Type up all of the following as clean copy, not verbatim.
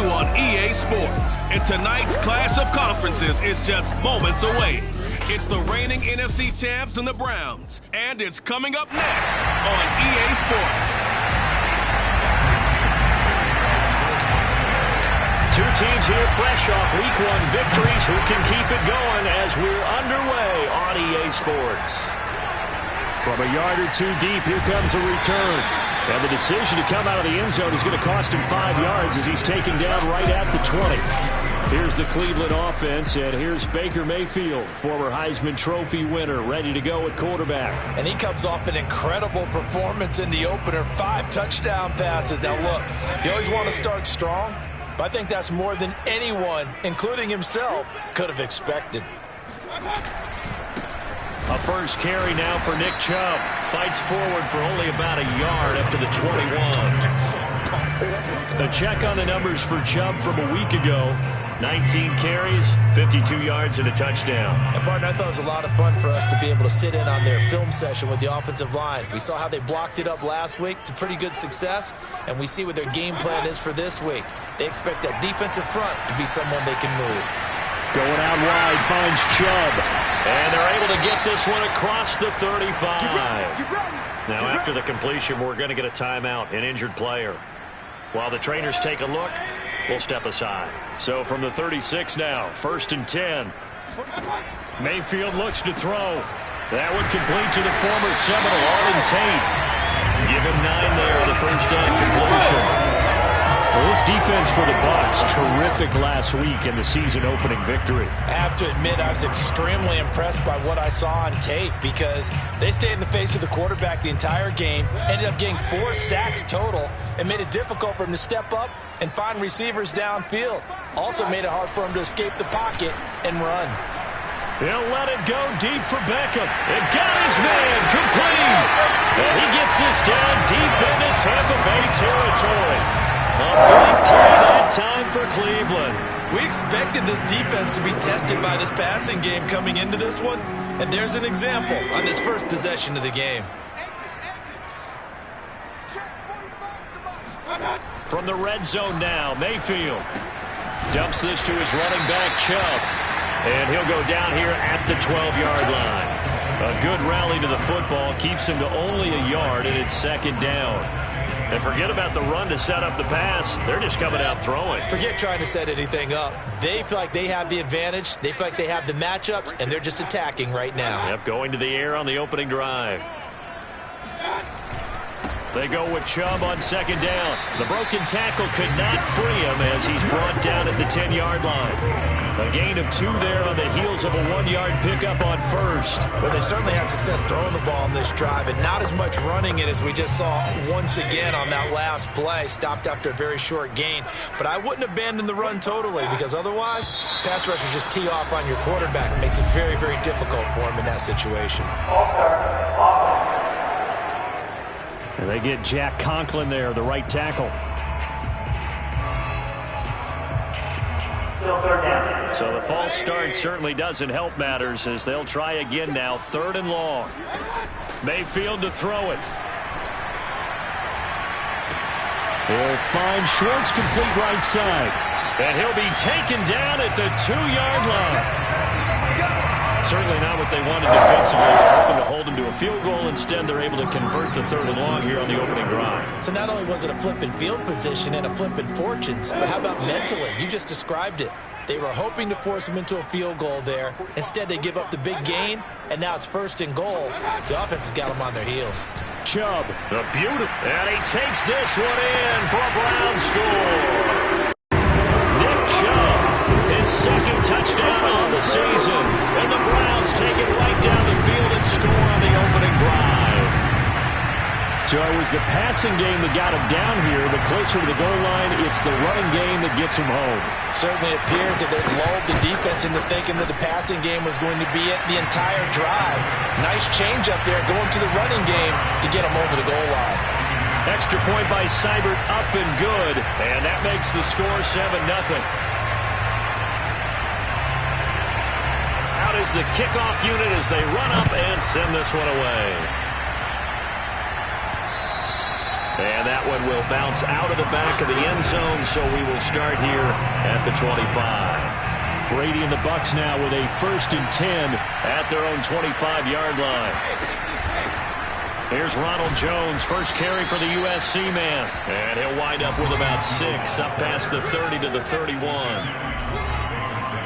on EA Sports. And tonight's clash of conferences is just moments away. It's the reigning NFC champs and the Browns. And it's coming up next on EA Sports. Two teams here fresh off Week 1 victories. Who can keep it going as we're underway on EA Sports? From a yard or two deep, here comes a return. And the decision to come out of the end zone is going to cost him 5 yards as he's taken down right at the 20. Here's the Cleveland offense, and here's Baker Mayfield, former Heisman Trophy winner, ready to go at quarterback. And he comes off an incredible performance in the opener, 5 touchdown passes. Now look, you always want to start strong, but I think that's more than anyone, including himself, could have expected. A first carry now for Nick Chubb. Fights forward for only about a yard up to the 21. A check on the numbers for Chubb from a week ago. 19 carries, 52 yards, and a touchdown. And, partner, I thought it was a lot of fun for us to be able to sit in on their film session with the offensive line. We saw how they blocked it up last week to pretty good success, and we see what their game plan is for this week. They expect that defensive front to be someone they can move. Going out wide, finds Chubb. And they're able to get this one across the 35. Now, after the completion, we're going to get a timeout, an injured player. While the trainers take a look, we'll step aside. So from the 36 now, 1st and 10. Mayfield looks to throw. That one complete to the former Seminole, Arden Tate. Give him 9 there, the first down completion. Well, this defense for the Bucs, terrific last week in the season-opening victory. I have to admit, I was extremely impressed by what I saw on tape because they stayed in the face of the quarterback the entire game, ended up getting 4 sacks total, and made it difficult for him to step up and find receivers downfield. Also made it hard for him to escape the pocket and run. He'll let it go deep for Beckham. It got his man complete. And he gets this down deep into Tampa Bay territory. A big play that time for Cleveland. We expected this defense to be tested by this passing game coming into this one, and there's an example on this first possession of the game. From the red zone now, Mayfield dumps this to his running back, Chubb, and he'll go down here at the 12-yard line. A good rally to the football keeps him to only a yard, and it's 2nd down. And forget about the run to set up the pass. They're just coming out throwing. Forget trying to set anything up. They feel like they have the advantage. They feel like they have the matchups, and they're just attacking right now. Yep, going to the air on the opening drive. They go with Chubb on 2nd down. The broken tackle could not free him as he's brought down at the 10-yard line. A gain of 2 there on the heels of a 1-yard pickup on 1st. Well, they certainly had success throwing the ball on this drive and not as much running it as we just saw once again on that last play. Stopped after a very short gain. But I wouldn't abandon the run totally because otherwise, pass rushers just tee off on your quarterback. It makes it very, very difficult for him in that situation. And they get Jack Conklin there, the right tackle. So the false start certainly doesn't help matters as they'll try again now, 3rd and long. Mayfield to throw it. He'll find Schwartz complete right side. And he'll be taken down at the 2-yard line. Certainly not what they wanted defensively. They're hoping to hold him to a field goal. Instead, they're able to convert the 3rd and long here on the opening drive. So not only was it a flipping field position and a flipping fortunes, but how about mentally? You just described it. They were hoping to force him into a field goal there. Instead, they give up the big gain, and now it's 1st and goal. The offense has got them on their heels. Chubb, the beauty. And he takes this one in for a Brown score. Nick Chubb, his 2nd touchdown on the season. And the Browns take it right down the field and score on the opening drive. So it was the passing game that got him down here, but closer to the goal line, it's the running game that gets him home. Certainly appears that they lulled the defense into thinking that the passing game was going to be it the entire drive. Nice change up there going to the running game to get him over the goal line. Extra point by Seibert, up and good, and that makes the score 7-0. Out is the kickoff unit as they run up and send this one away. And that one will bounce out of the back of the end zone, so we will start here at the 25. Brady and the Bucs now with a 1st and 10 at their own 25-yard line. Here's Ronald Jones, first carry for the USC man. And he'll wind up with about 6, up past the 30 to the 31.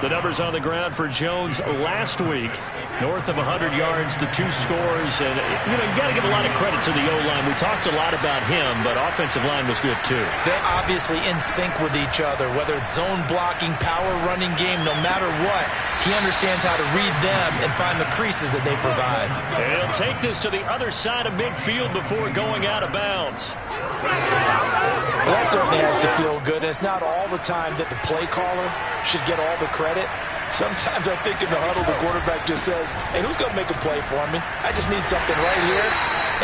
The numbers on the ground for Jones last week, north of 100 yards, the 2 scores. And, you got to give a lot of credit to the O-line. We talked a lot about him, but offensive line was good, too. They're obviously in sync with each other, whether it's zone blocking, power running game, no matter what. He understands how to read them and find the creases that they provide. And he'll take this to the other side of midfield before going out of bounds. Well, that certainly has to feel good. And it's not all the time that the play caller should get all the credit. Sometimes I think in the huddle, the quarterback just says, hey, who's going to make a play for me? I just need something right here.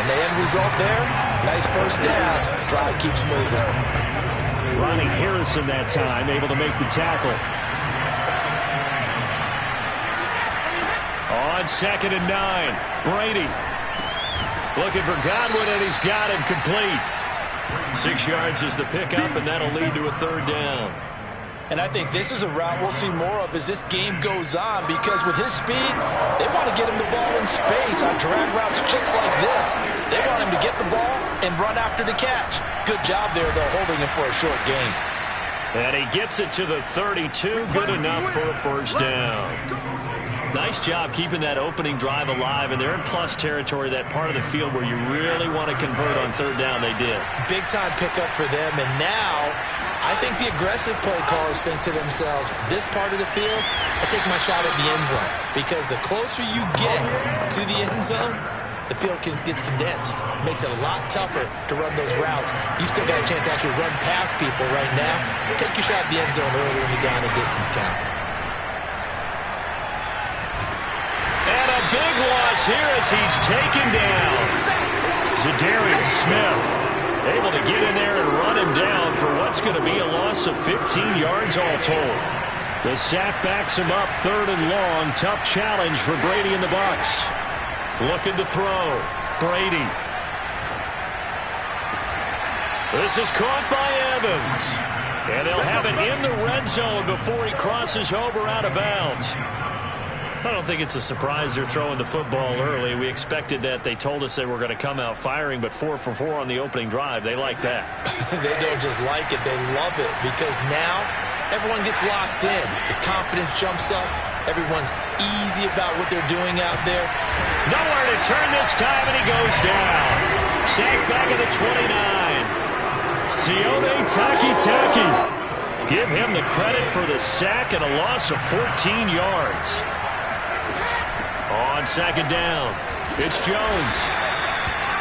And the end result there, nice first down. Drive keeps moving. Ronnie Harrison that time, able to make the tackle. On 2nd and 9, Brady looking for Godwin, and he's got him complete. 6 yards is the pickup, and that'll lead to a 3rd down. And I think this is a route we'll see more of as this game goes on, because with his speed, they want to get him the ball in space on drag routes just like this. They want him to get the ball and run after the catch. Good job there, though, holding him for a short gain. And he gets it to the 32, good enough for a 1st down. Nice job keeping that opening drive alive, and they're in plus territory, that part of the field where you really want to convert on 3rd down. They did. Big-time pickup for them, and now I think the aggressive play callers think to themselves, this part of the field, I take my shot at the end zone, because the closer you get to the end zone, the field gets condensed. It makes it a lot tougher to run those routes. You still got a chance to actually run past people right now. Take your shot at the end zone early in the down and distance count. Big loss here as he's taken down. Zadarius Smith able to get in there and run him down for what's going to be a loss of 15 yards all told. The sack backs him up 3rd and long. Tough challenge for Brady and the Bucs. Looking to throw. Brady. This is caught by Evans. And they'll have it in the red zone before he crosses over out of bounds. I don't think it's a surprise they're throwing the football early. We expected that. They told us they were going to come out firing, but 4 for 4 on the opening drive. They like that. They don't just like it. They love it, because now everyone gets locked in. The confidence jumps up. Everyone's easy about what they're doing out there. Nowhere to turn this time, and he goes down. Sacked back at the 29. Sione Takitaki. Give him the credit for the sack and a loss of 14 yards. On 2nd down, it's Jones.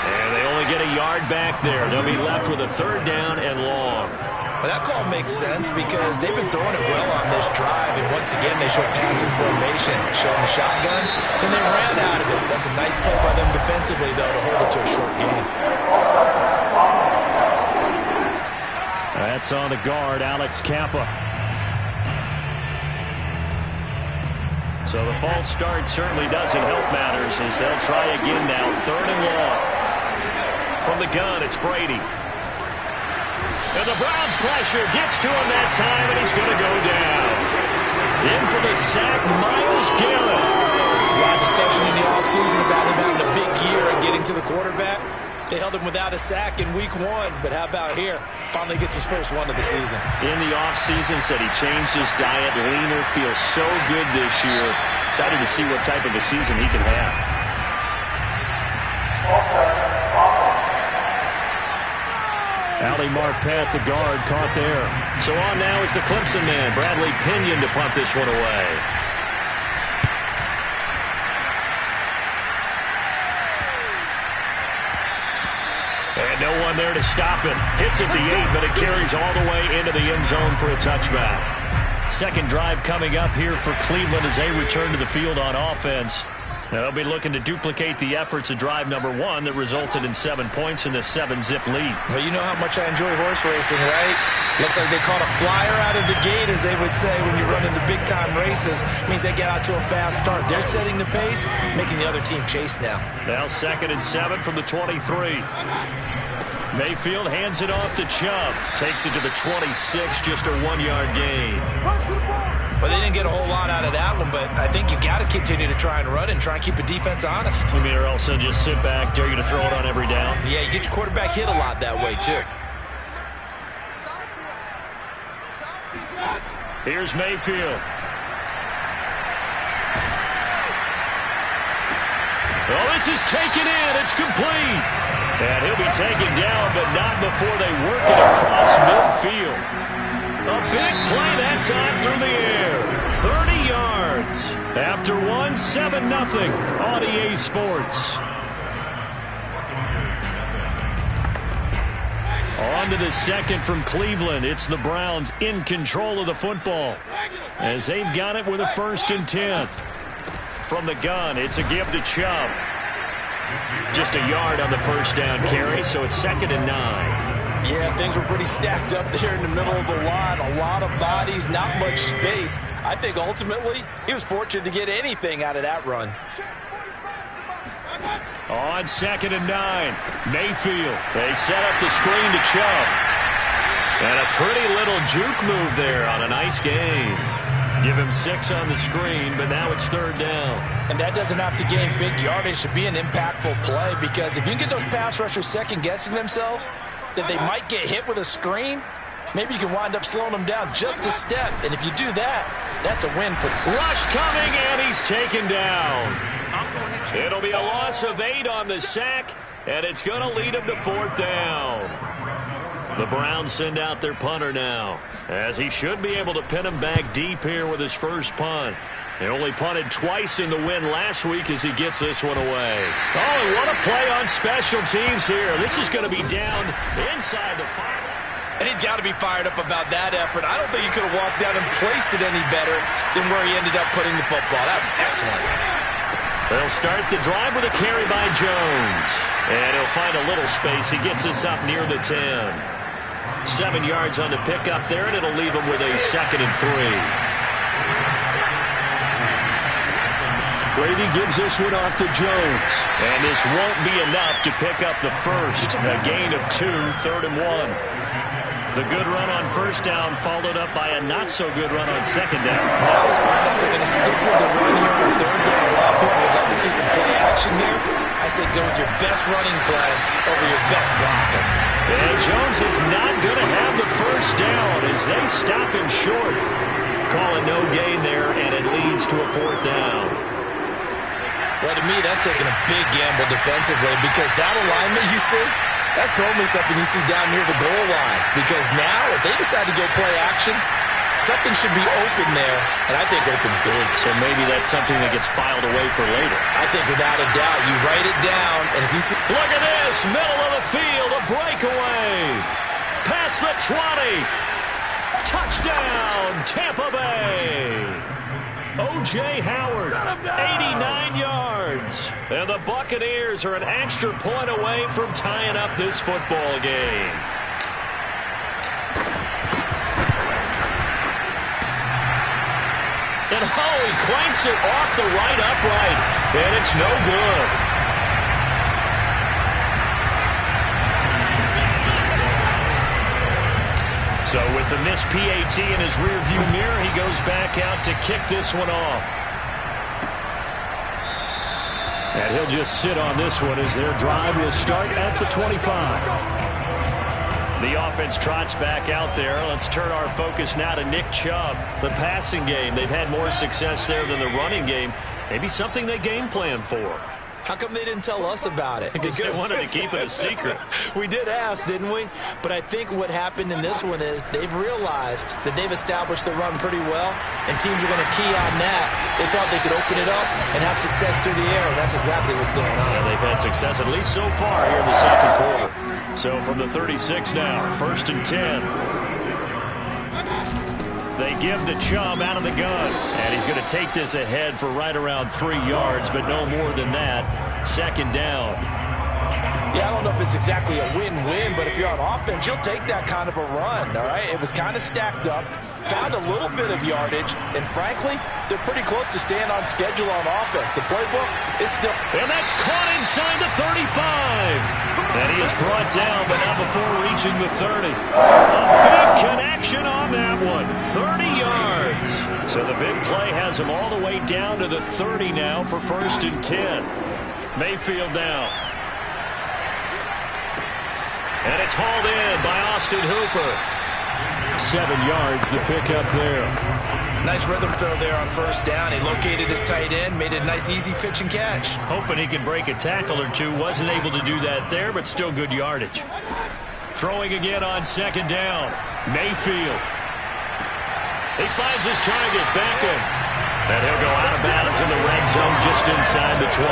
And they only get a yard back there. They'll be left with a 3rd down and long. But that call makes sense, because they've been throwing it well on this drive. And once again, they show passing formation, showing the shotgun. Then they ran out of it. That's a nice play by them defensively, though, to hold it to a short gain. That's on the guard, Alex Kappa. So the false start certainly doesn't help matters, as they'll try again now. 3rd and long. From the gun, it's Brady. And the Browns pressure gets to him that time, and he's going to go down. In for the sack, Myles Garrett. There's a lot of discussion in the offseason about him having a big year and getting to the quarterback. They held him without a sack in week 1, but how about here? Finally gets his first one of the season. In the offseason, said he changed his diet, leaner, feels so good this year. Excited to see what type of a season he can have. Ali Marpet, the guard, caught there. So on now is the Clemson man, Bradley Pinion, to punt this one away. And no one there to stop it. Hits at the 8, but it carries all the way into the end zone for a touchback. 2nd drive coming up here for Cleveland as they return to the field on offense. Now they'll be looking to duplicate the efforts of drive number 1 that resulted in 7 points in the 7-zip lead. Well, you know how much I enjoy horse racing, right? Looks like they caught a flyer out of the gate, as they would say when you're running the big-time races. It means they get out to a fast start. They're setting the pace, making the other team chase now. Now 2nd and 7 from the 23. Mayfield hands it off to Chubb. Takes it to the 26, just a 1-yard gain. Well, they didn't get a whole lot out of that one, but I think you got to continue to try and run and try and keep the defense honest. You mean, or else they'll just sit back, dare you to throw it on every down? Yeah, you get your quarterback hit a lot that way, too. Here's Mayfield. Oh, this is taken in. It's complete. And he'll be taken down, but not before they work it across midfield. A big play that time through the air. 30 yards. After 7-0 on EA Sports. On to the second from Cleveland. It's the Browns in control of the football as they've got it with a 1st and 10. From the gun, it's a give to Chubb. Just a yard on the 1st down carry, so it's 2nd and 9. Yeah, things were pretty stacked up there in the middle of the line. A lot of bodies, not much space. I think ultimately he was fortunate to get anything out of that run. On 2nd and 9, Mayfield. They set up the screen to Chubb. And a pretty little juke move there on a nice gain. Give him 6 on the screen, but now it's 3rd down. And that doesn't have to gain big yardage to be an impactful play, because if you can get those pass rushers second-guessing themselves, that they might get hit with a screen, maybe you can wind up slowing them down just a step. And if you do that, that's a win for them. Rush coming, and he's taken down. It'll be a loss of 8 on the sack, and it's going to lead him to 4th down. The Browns send out their punter now, as he should be able to pin him back deep here with his first punt. They only punted twice in the win last week as he gets this one away. Oh, and what a play on special teams here. This is going to be down inside the 5. And he's got to be fired up about that effort. I don't think he could have walked down and placed it any better than where he ended up putting the football. That's excellent. They'll start the drive with a carry by Jones. And he'll find a little space. He gets us up near the 10. 7 yards on the pickup there, and it'll leave him with a 2nd and 3. Brady gives this one off to Jones. And this won't be enough to pick up the first. A gain of 2, 3rd and 1. The good run on 1st down followed up by a not-so-good run on 2nd down. Now let's find out they're going to stick with the run here on 3rd down. A lot of people would like to see some play action here. I say go with your best running play over your best blocker. And Jones is not going to have the 1st down as they stop him short. Calling no gain there, and it leads to a 4th down. Well, to me, that's taking a big gamble defensively, because that alignment you see, that's normally something you see down near the goal line. Because now, if they decide to go play action, something should be open there, and I think open big. So maybe that's something that gets filed away for later. I think without a doubt, you write it down, and if you see... Look at this, middle of the field, a breakaway. Past the 20. Touchdown, Tampa Bay. O.J. Howard, 89 yards. And the Buccaneers are an extra point away from tying up this football game. And he clanks it off the right upright, and it's no good. So with the missed PAT in his rearview mirror, he goes back out to kick this one off. And he'll just sit on this one as their drive will start at the 25. The offense trots back out there. Let's turn our focus now to Nick Chubb. The passing game, they've had more success there than the running game. Maybe something they game plan for. How come they didn't tell us about it? Because they wanted to keep it a secret. We did ask, didn't we? But I think what happened in this one is they've realized that they've established the run pretty well, and teams are going to key on that. They thought they could open it up and have success through the air, and that's exactly what's going on. Yeah, they've had success, at least so far, here in the second quarter. So from the 36 now, 1st and 10. They give the Chubb out of the gun. And he's going to take this ahead for right around 3 yards, but no more than that. 2nd down. Yeah, I don't know if it's exactly a win-win, but if you're on offense, you'll take that kind of a run, all right? It was kind of stacked up. found a little bit of yardage, and frankly, they're pretty close to staying on schedule on offense. The playbook is still... And that's caught inside the 35. And he is brought down, but not before reaching the 30. A big connection on that one. 30 yards. So the big play has him all the way down to the 30 now for 1st and 10. Mayfield now. And it's hauled in by Austin Hooper. 7 yards, the pickup there. Nice rhythm throw there on 1st down. He located his tight end, made it a nice, easy pitch and catch. Hoping he can break a tackle or two. Wasn't able to do that there, but still good yardage. Throwing again on 2nd down. Mayfield. He finds his target, Beckham. And he'll go out of bounds in the red zone just inside the 20.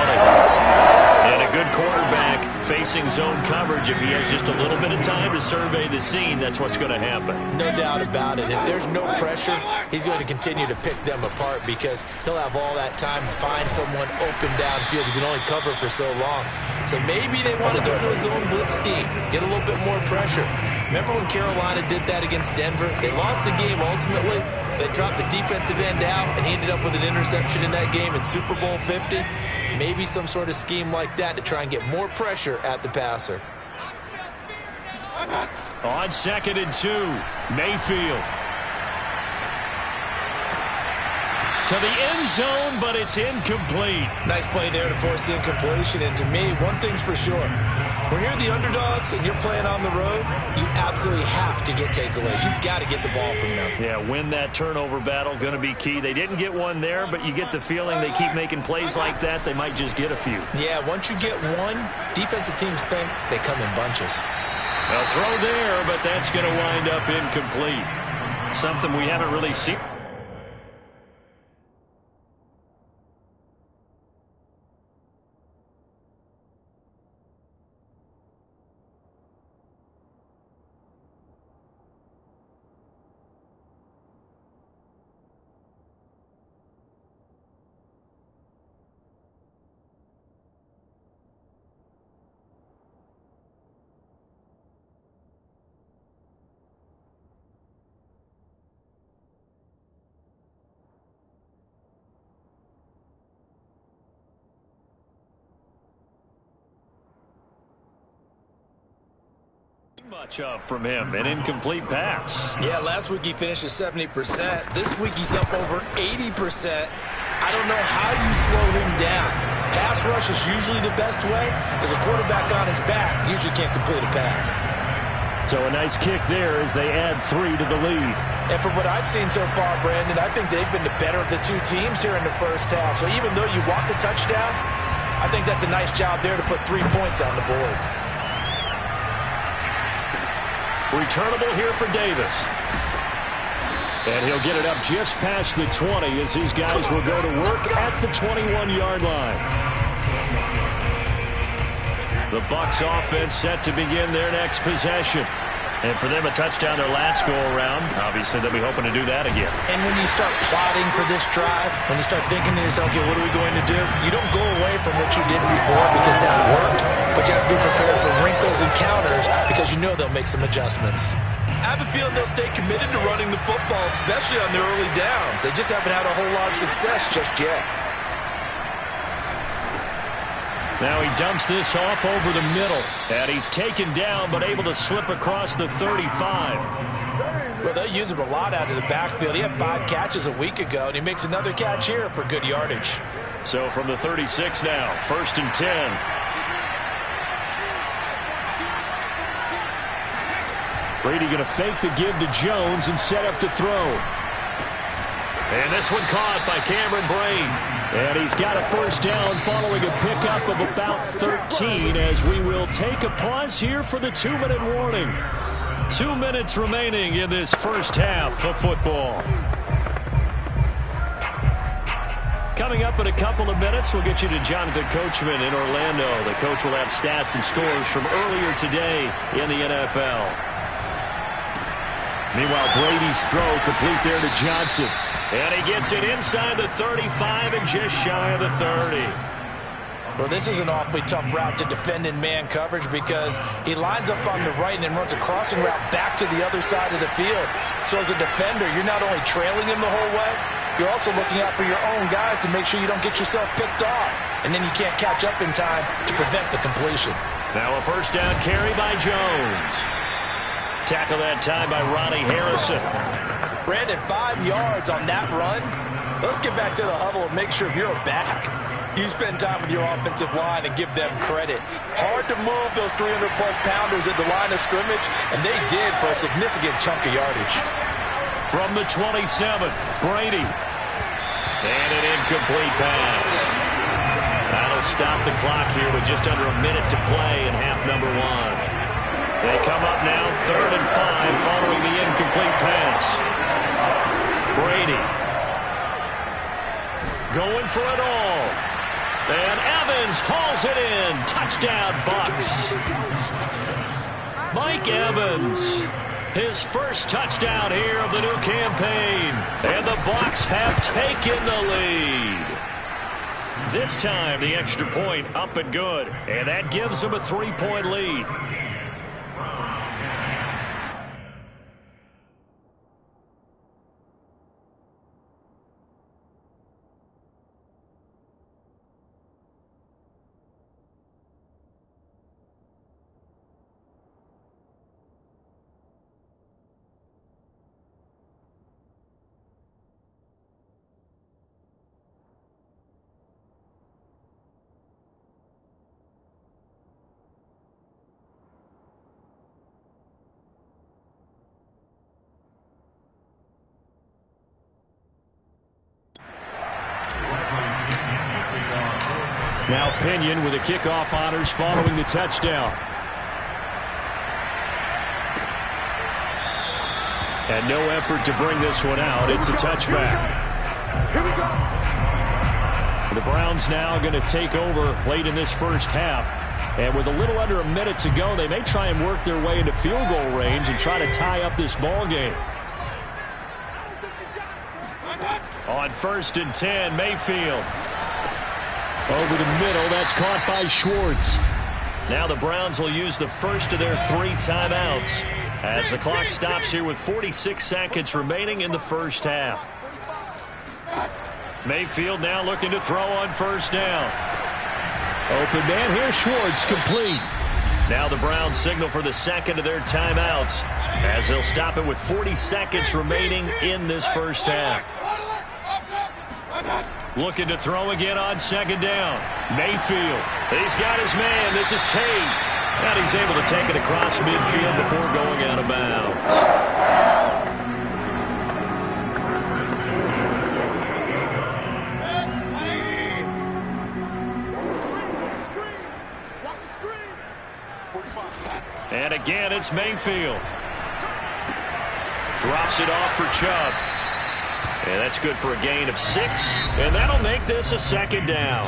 And a good quarterback facing zone coverage. If he has just a little bit of time to survey the scene, that's what's going to happen. No doubt about it. If there's no pressure, he's going to continue to pick them apart because he'll have all that time to find someone open downfield. He can only cover for so long. So maybe they want to go to a zone blitz scheme, get a little bit more pressure. Remember when Carolina did that against Denver? They lost the game ultimately. They dropped the defensive end out, and he ended up with an interception in that game in Super Bowl 50. Maybe some sort of scheme like that to try and get more pressure at the passer. On 2nd and 2, Mayfield. To the end zone, but it's incomplete. Nice play there to force the incompletion. And to me, one thing's for sure. When you're the underdogs and you're playing on the road, you absolutely have to get takeaways. You've got to get the ball from them. Yeah, win that turnover battle, going to be key. They didn't get one there, but you get the feeling they keep making plays like that, they might just get a few. Yeah, once you get one, defensive teams think they come in bunches. They'll throw there, but that's going to wind up incomplete. Something we haven't really seen. Much of from him, an incomplete pass. Yeah, last week he finished at 70%. This week he's up over 80%. I don't know how you slow him down. Pass rush is usually the best way because a quarterback on his back usually can't complete a pass. So a nice kick there as they add 3 to the lead. And from what I've seen so far, Brandon, I think they've been the better of the two teams here in the first half. So even though you want the touchdown, I think that's a nice job there to put 3 points on the board. Returnable here for Davis. And he'll get it up just past the 20 as his guys will go to work at the 21-yard line. The Bucs offense set to begin their next possession. And for them, a touchdown their last go-around. Obviously, they'll be hoping to do that again. And when you start plotting for this drive, when you start thinking to yourself, okay, what are we going to do? You don't go away from what you did before because that worked, but you have to be prepared for wrinkles and counters because you know they'll make some adjustments. I have a feeling they'll stay committed to running the football, especially on their early downs. They just haven't had a whole lot of success just yet. Now he dumps this off over the middle. And he's taken down, but able to slip across the 35. Well, they use him a lot out of the backfield. He had 5 catches a week ago, and he makes another catch here for good yardage. So from the 36 now, 1st and 10. Brady going to fake the give to Jones and set up to throw. And this one caught by Cameron Brain. And he's got a first down following a pickup of about 13 as we will take a pause here for the 2-minute warning. 2 minutes remaining in this first half of football. Coming up in a couple of minutes, we'll get you to Jonathan Coachman in Orlando. The coach will have stats and scores from earlier today in the NFL. Meanwhile, Brady's throw complete there to Johnson. And he gets it inside the 35 and just shy of the 30. Well, this is an awfully tough route to defend in man coverage because he lines up on the right and then runs a crossing route back to the other side of the field. So as a defender, you're not only trailing him the whole way, you're also looking out for your own guys to make sure you don't get yourself picked off. And then you can't catch up in time to prevent the completion. Now a first down carry by Jones. Tackle that time by Ronnie Harrison. Brandon, 5 yards on that run. Let's get back to the huddle and make sure if you're a back, you spend time with your offensive line and give them credit. Hard to move those 300-plus pounders at the line of scrimmage, and they did for a significant chunk of yardage. From the 27, Brady. And an incomplete pass. That'll stop the clock here with just under a minute to play in half number 1. They come up now 3rd and 5 following the incomplete pass. Brady going for it all. And Evans hauls it in. Touchdown, Bucs. Mike Evans, his first touchdown here of the new campaign. And the Bucs have taken the lead. This time, the extra point up and good. And that gives them a 3-point lead. Now Pinion with the kickoff honors following the touchdown. And no effort to bring this one out. It's a touchback. Here we go. The Browns now going to take over late in this first half. And with a little under a minute to go, they may try and work their way into field goal range and try to tie up this ball game. On 1st and 10, Mayfield. Over the middle, that's caught by Schwartz. Now the Browns will use the first of their 3 timeouts as the clock stops here with 46 seconds remaining in the first half. Mayfield now looking to throw on 1st down. Open man here, Schwartz, complete. Now the Browns signal for the second of their timeouts as they'll stop it with 40 seconds remaining in this first half. Looking to throw again on 2nd down. Mayfield. He's got his man. This is Tate. And he's able to take it across midfield before going out of bounds. And again, it's Mayfield. Drops it off for Chubb. And that's good for a gain of 6. And that'll make this a 2nd down.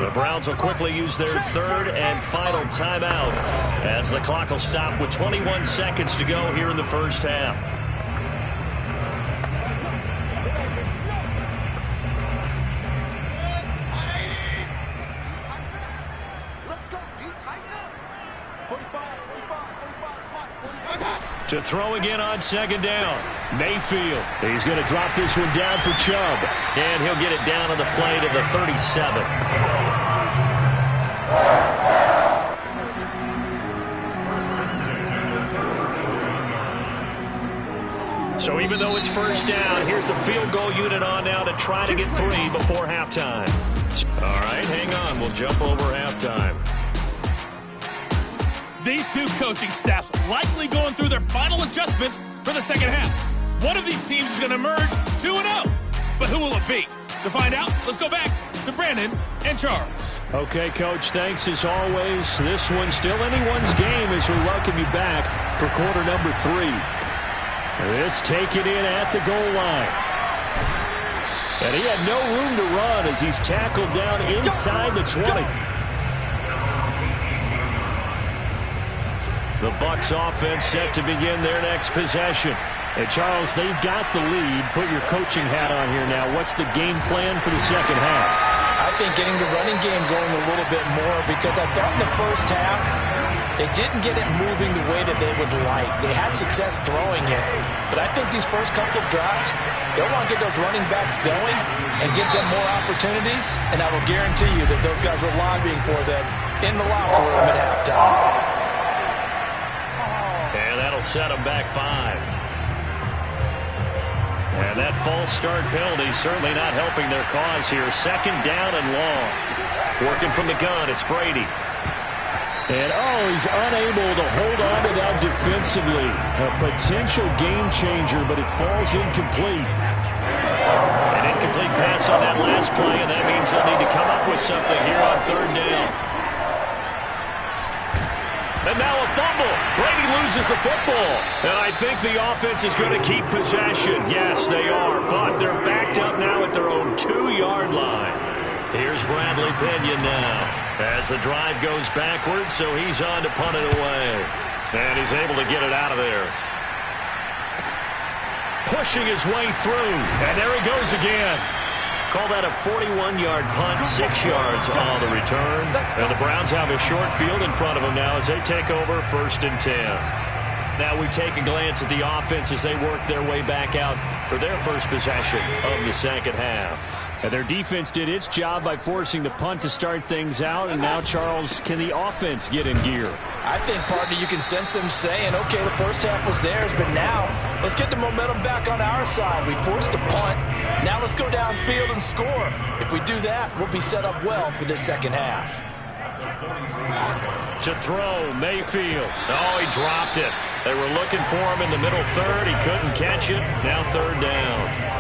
The Browns will quickly use their 3rd and final timeout as the clock will stop with 21 seconds to go here in the first half. To throw again on 2nd down. Mayfield. He's going to drop this one down for Chubb. And he'll get it down on the play to the 37. So even though it's 1st down, here's the field goal unit on now to try to get 3 before halftime. All right, hang on. We'll jump over halftime. These two coaching staffs likely going through their final adjustments for the second half. One of these teams is going to emerge 2-0. But who will it be? To find out, let's go back to Brandon and Charles. Okay, Coach, thanks as always. This one's still anyone's game as we welcome you back for quarter number 3. This taken in at the goal line. And he had no room to run as he's tackled down inside the 20. The Bucs offense set to begin their next possession. And Charles, they've got the lead. Put your coaching hat on here now. What's the game plan for the second half? I think getting the running game going a little bit more, because I thought in the first half they didn't get it moving the way that they would like. They had success throwing it, but I think these first couple of drives, they'll want to get those running backs going and give them more opportunities, and I will guarantee you that those guys were lobbying for them in the locker room at halftime. And that'll set them back 5. And that false start penalty certainly not helping their cause here. Second down and long. Working from the gun, it's Brady. And, he's unable to hold on to that defensively. A potential game changer, but it falls incomplete. An incomplete pass on that last play, and that means they'll need to come up with something here on third down. And now a fumble. Brady loses the football. And I think the offense is going to keep possession. Yes, they are. But they're backed up now at their own 2-yard line. Here's Bradley Pinion now as the drive goes backwards, so he's on to punt it away. And he's able to get it out of there. Pushing his way through. And there he goes again. Call that a 41-yard punt, 6 yards on the return. And the Browns have a short field in front of them now as they take over 1st and 10. Now we take a glance at the offense as they work their way back out for their first possession of the second half. And their defense did its job by forcing the punt to start things out. And now, Charles, can the offense get in gear? I think, partner, you can sense them saying, okay, the first half was theirs, but now let's get the momentum back on our side. We forced a punt. Now let's go downfield and score. If we do that, we'll be set up well for this second half. To throw, Mayfield. Oh, he dropped it. They were looking for him in the middle third. He couldn't catch it. Now third down.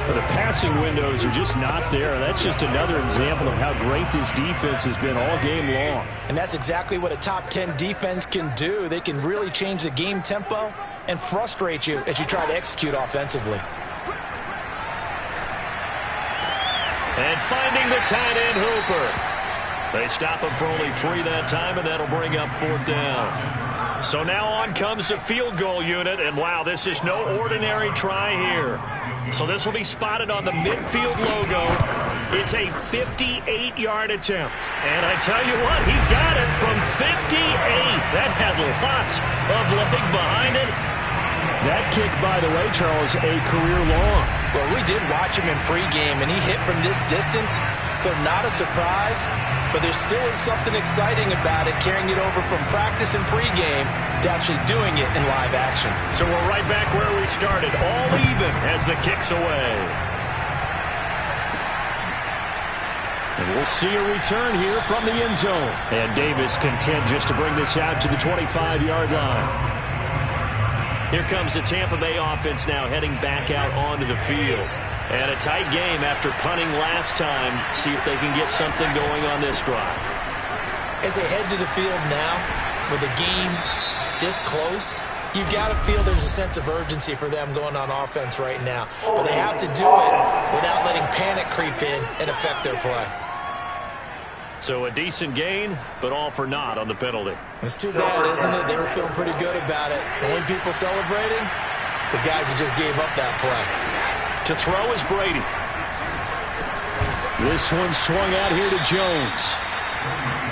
The passing windows are just not there. That's just another example of how great this defense has been all game long. And that's exactly what a top 10 defense can do. They can really change the game tempo and frustrate you as you try to execute offensively. And finding the tight end Hooper. They stop him for only 3 that time, and that'll bring up 4th down. So now on comes the field goal unit, and wow, this is no ordinary try here. So this will be spotted on the midfield logo. It's a 58-yard attempt. And I tell you what, he got it from 58. That had lots of leg behind it. That kick, by the way, Charles, a career long. Well, we did watch him in pregame, and he hit from this distance, so not a surprise. But there still is something exciting about it, carrying it over from practice and pregame to actually doing it in live action. So we're right back where we started, all even as the kick's away. And we'll see a return here from the end zone. And Davis content just to bring this out to the 25-yard line. Here comes the Tampa Bay offense now heading back out onto the field. And a tight game after punting last time. See if they can get something going on this drive. As they head to the field now, with the game this close, you've got to feel there's a sense of urgency for them going on offense right now. But they have to do it without letting panic creep in and affect their play. So a decent gain, but all for naught on the penalty. It's too bad, isn't it? They were feeling pretty good about it. The only people celebrating, the guys who just gave up that play. To throw is Brady. This one swung out here to Jones.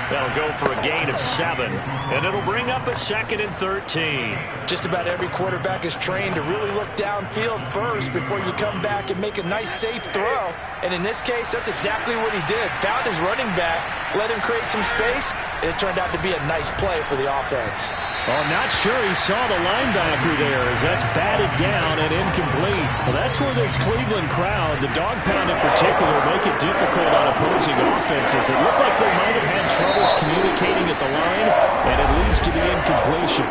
That'll go for a gain of 7, and it'll bring up a 2nd and 13. Just about every quarterback is trained to really look downfield first before you come back and make a nice, safe throw. And in this case, that's exactly what he did. Found his running back, let him create some space, and it turned out to be a nice play for the offense. Oh, I'm not sure he saw the linebacker there as that's batted down and incomplete. Well, that's where this Cleveland crowd, the dog pound in particular, make it difficult on opposing offenses. It looked like they might have had troubles communicating at the line, and it leads to the incompletion.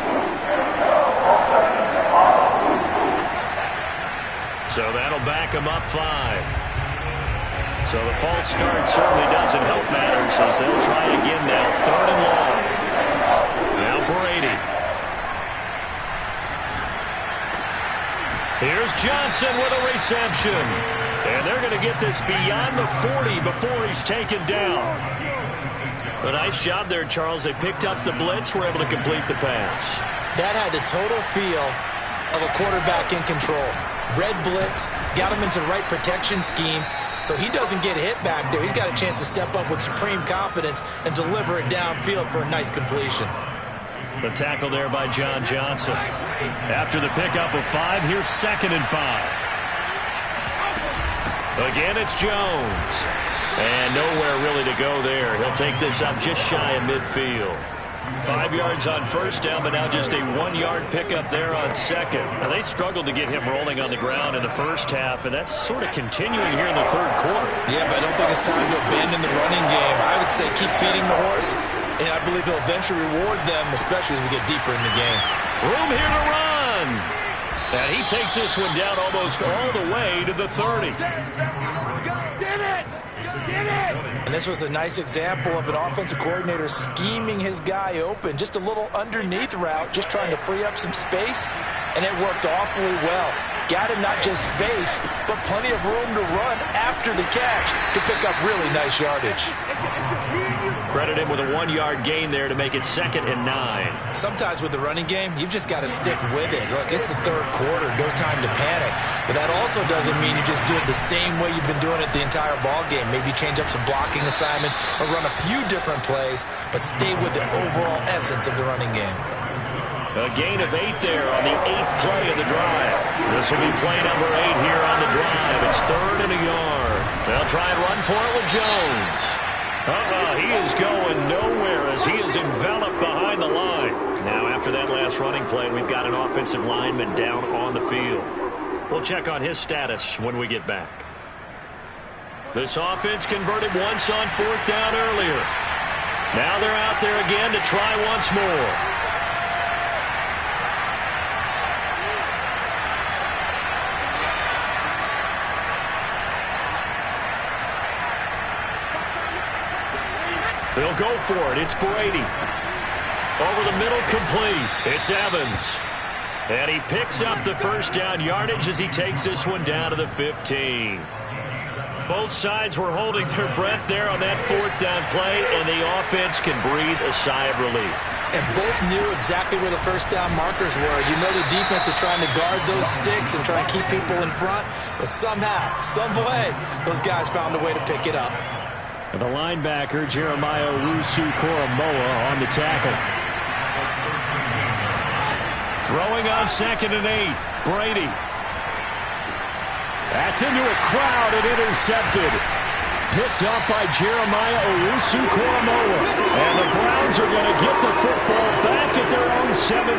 So that'll back them up 5. So the false start certainly doesn't help matters as they'll try again now. 3rd and long. Now Brady. Here's Johnson with a reception. And they're going to get this beyond the 40 before he's taken down. A nice job there, Charles. They picked up the blitz, were able to complete the pass. That had the total feel of a quarterback in control. Red blitz, got him into the right protection scheme, so he doesn't get hit back there. He's got a chance to step up with supreme confidence and deliver it downfield for a nice completion. The tackle there by John Johnson. After the pickup of 5, here's 2nd and 5. Again, it's Jones. And nowhere really to go there. He'll take this up just shy of midfield. 5 yards on first down, but now just a 1-yard pickup there on second. Now, they struggled to get him rolling on the ground in the first half, and that's sort of continuing here in the third quarter. Yeah, but I don't think it's time to abandon the running game. I would say keep feeding the horse, and I believe he'll eventually reward them, especially as we get deeper in the game. Room here to run. And he takes this one down almost all the way to the 30. Get it! Get it! And this was a nice example of an offensive coordinator scheming his guy open. Just a little underneath route, just trying to free up some space, and it worked awfully well. Got him not just space, but plenty of room to run after the catch to pick up really nice yardage. It's just me and you. Credit him with a 1-yard gain there to make it 2nd and 9. Sometimes with the running game, you've just got to stick with it. Look, it's the third quarter, no time to panic. But that also doesn't mean you just do it the same way you've been doing it the entire ball game. Maybe change up some blocking assignments or run a few different plays, but stay with the overall essence of the running game. A gain of 8 there on the 8th play of the drive. This will be play number 8 here on the drive. It's 3rd and a yard. They'll try and run for it with Jones. He is going nowhere as he is enveloped behind the line. Now, after that last running play, we've got an offensive lineman down on the field. We'll check on his status when we get back. This offense converted once on 4th down earlier. Now they're out there again to try once more. They'll go for it. It's Brady. Over the middle, complete. It's Evans. And he picks up the first down yardage as he takes this one down to the 15. Both sides were holding their breath there on that 4th down play, and the offense can breathe a sigh of relief. And both knew exactly where the first down markers were. You know the defense is trying to guard those sticks and try and keep people in front, but somehow, some way, those guys found a way to pick it up. The linebacker, Jeremiah Owusu-Koramoah, on the tackle. Throwing on 2nd and 8. Brady. That's into a crowd and intercepted. Picked up by Jeremiah Owusu-Koramoah. And the Browns are going to get the football back at their own 17.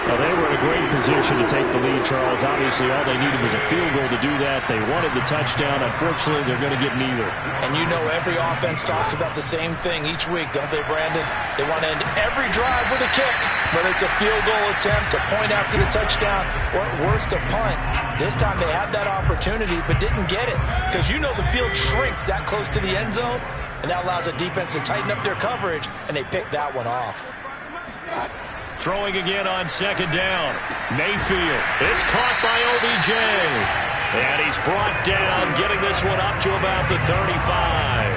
Well, they were in a great position to take the lead, Charles. Obviously, all they needed was a field goal to do that. They wanted the touchdown. Unfortunately, they're going to get neither. And you know every offense talks about the same thing each week, don't they, Brandon? They want to end every drive with a kick, whether it's a field goal attempt, a point after the touchdown, or at worst, a punt. This time they had that opportunity but didn't get it because you know the field shrinks that close to the end zone, and that allows a defense to tighten up their coverage, and they picked that one off. Throwing again on 2nd down. Mayfield. It's caught by OBJ. And he's brought down, getting this one up to about the 35.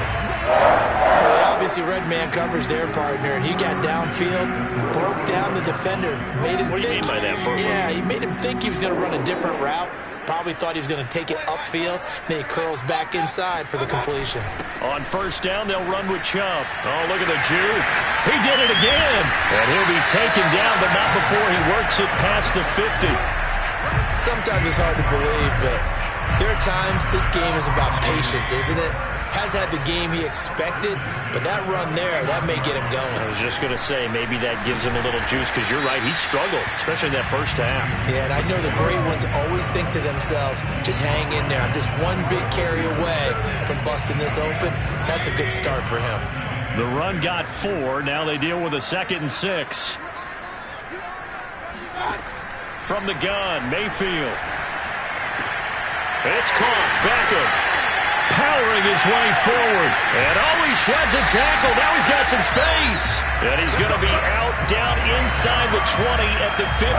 Well, they obviously read man coverage their partner, and he got downfield, broke down the defender. Made him what do you mean by that, Bert? Yeah, he made him think he was going to run a different route. Probably thought he was going to take it upfield. Then he curls back inside for the completion. On 1st down, they'll run with Chubb. Oh, look at the juke. He did it again. And he'll be taken down, but not before he works it past the 50. Sometimes it's hard to believe, but there are times this game is about patience, isn't it? Has had the game he expected, but that run there, that may get him going. I was just going to say, maybe that gives him a little juice, because you're right, he struggled, especially in that first half. Yeah, and I know the great ones always think to themselves, just hang in there. I'm just one big carry away from busting this open. That's a good start for him. The run got 4. Now they deal with a 2nd and 6. From the gun, Mayfield. It's caught. Beckham powering his way forward. And he shreds a tackle. Now he's got some space. And he's going to be out down inside the 20 at the 15.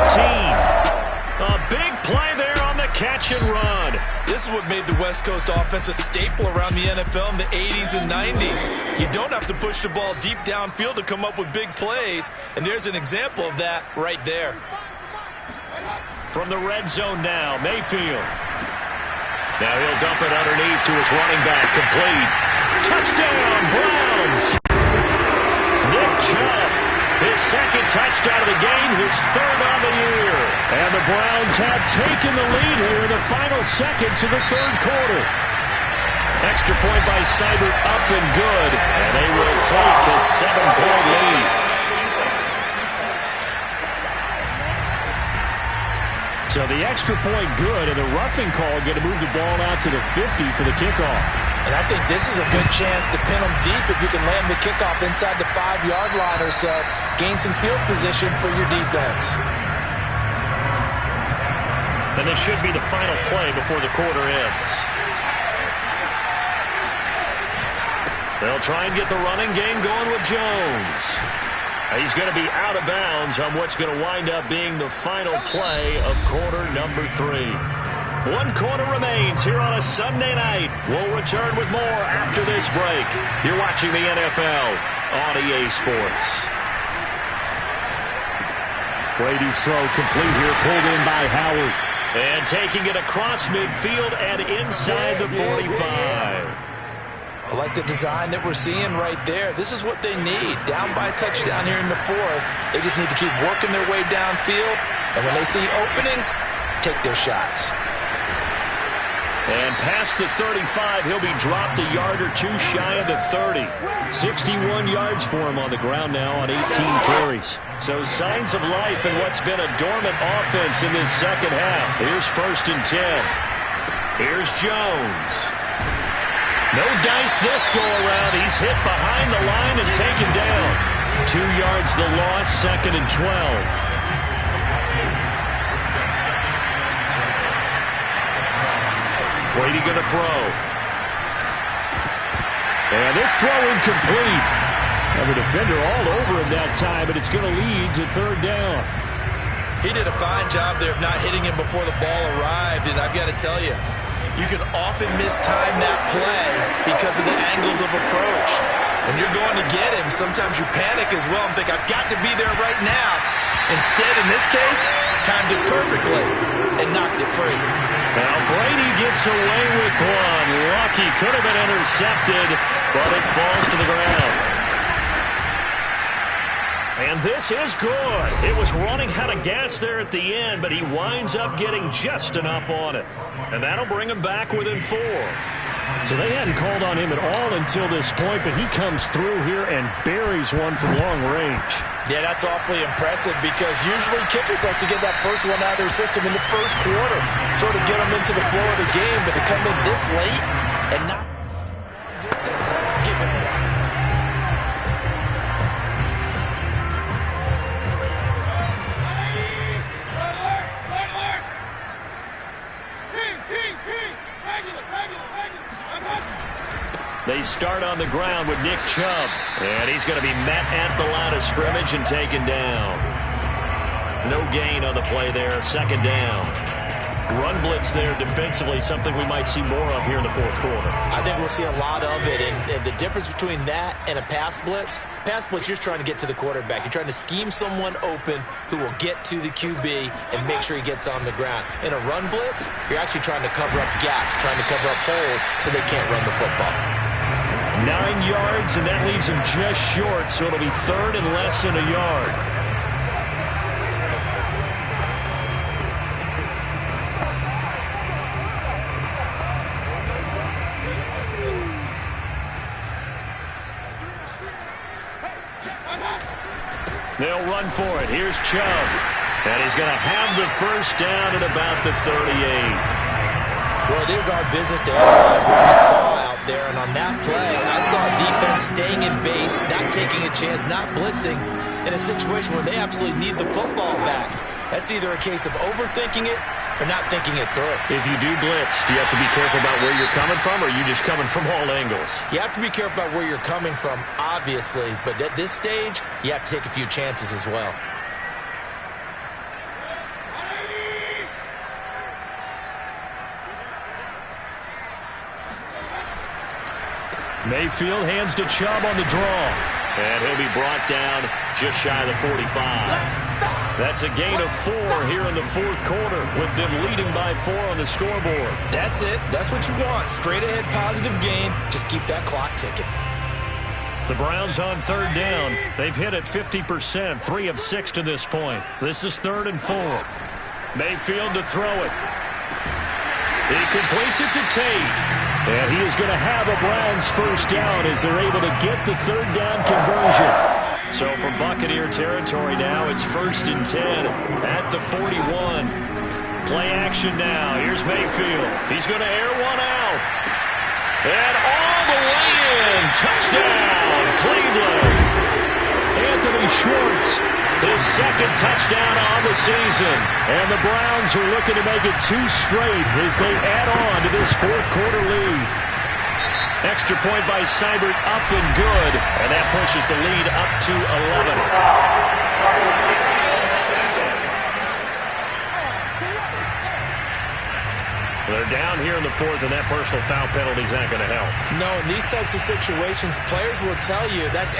A big play there on the catch and run. This is what made the West Coast offense a staple around the NFL in the 80s and 90s. You don't have to push the ball deep downfield to come up with big plays. And there's an example of that right there. from the red zone now. Mayfield. Now he'll dump it underneath to his running back. Complete. Touchdown, Browns. Nick Chubb. His second touchdown of the game, his third on the year. And the Browns have taken the lead here in the final seconds of the third quarter. Extra point by Seibert, up and good. And they will take a 7-point lead. So the extra point good, and the roughing call going to move the ball out to the 50 for the kickoff. And I think this is a good chance to pin them deep if you can land the kickoff inside the 5-yard line or so. Gain some field position for your defense. And this should be the final play before the quarter ends. They'll try and get the running game going with Jones. He's going to be out of bounds on what's going to wind up being the final play of quarter number 3. 1 quarter remains here on a Sunday night. We'll return with more after this break. You're watching the NFL on EA Sports. Brady's throw complete here, pulled in by Howard. And taking it across midfield and inside the 45. I like the design that we're seeing right there. This is what they need. Down by a touchdown here in the 4th. They just need to keep working their way downfield. And when they see openings, take their shots. And past the 35, he'll be dropped a yard or two shy of the 30. 61 yards for him on the ground now on 18 carries. So signs of life in what's been a dormant offense in this second half. Here's 1st and 10. Here's Jones. No dice this go-around. He's hit behind the line and taken down. 2 yards the loss, 2nd and 12. Brady going to throw. And this throw incomplete. And the defender all over him that time, but it's going to lead to 3rd down. He did a fine job there of not hitting him before the ball arrived, and I've got to tell you, you can often mistime that play because of the angles of approach. When you're going to get him, sometimes you panic as well and think, I've got to be there right now. Instead, in this case, timed it perfectly and knocked it free. Now Brady gets away with one. Lucky could have been intercepted, but it falls to the ground. And this is good. It was running out of gas there at the end, but he winds up getting just enough on it. And that'll bring him back within 4. So they hadn't called on him at all until this point, but he comes through here and buries one from long range. Yeah, that's awfully impressive because usually kickers like to get that first one out of their system in the first quarter, sort of get them into the flow of the game, but to come in this late and not distance, give him one. They start on the ground with Nick Chubb. And he's going to be met at the line of scrimmage and taken down. No gain on the play there. 2nd down. Run blitz there defensively, something we might see more of here in the 4th quarter. I think we'll see a lot of it. And the difference between that and a pass blitz, you're just trying to get to the quarterback. You're trying to scheme someone open who will get to the QB and make sure he gets on the ground. In a run blitz, you're actually trying to cover up gaps, trying to cover up holes so they can't run the football. 9 yards, and that leaves him just short, so it'll be 3rd and less than a yard. They'll run for it. Here's Chubb. And he's going to have the first down at about the 38. Well, it is our business to analyze what we saw out there, and on that play, I saw a defense staying in base, not taking a chance, not blitzing, in a situation where they absolutely need the football back. That's either a case of overthinking it or not thinking it through. If you do blitz, do you have to be careful about where you're coming from, or are you just coming from all angles? You have to be careful about where you're coming from, obviously, but at this stage, you have to take a few chances as well. Mayfield hands to Chubb on the draw. And he'll be brought down just shy of the 45. That's a gain of 4 here in the fourth quarter with them leading by 4 on the scoreboard. That's it. That's what you want. Straight ahead positive gain. Just keep that clock ticking. The Browns on third down. They've hit it 50%, 3 of 6 to this point. This is 3rd and 4. Mayfield to throw it. He completes it to Tate. And he is going to have a Browns first down as they're able to get the third down conversion. So from Buccaneer territory now, it's 1st and 10 at the 41. Play action now. Here's Mayfield. He's going to air one out. And all the way in. Touchdown, Cleveland. Anthony Schwartz, his 2nd touchdown on the season. And the Browns are looking to make it 2 straight as they add on to this fourth quarter lead. Extra point by Seibert, up and good. And that pushes the lead up to 11. They're down here in the fourth, and that personal foul penalty is not going to help. No, in these types of situations, players will tell you that's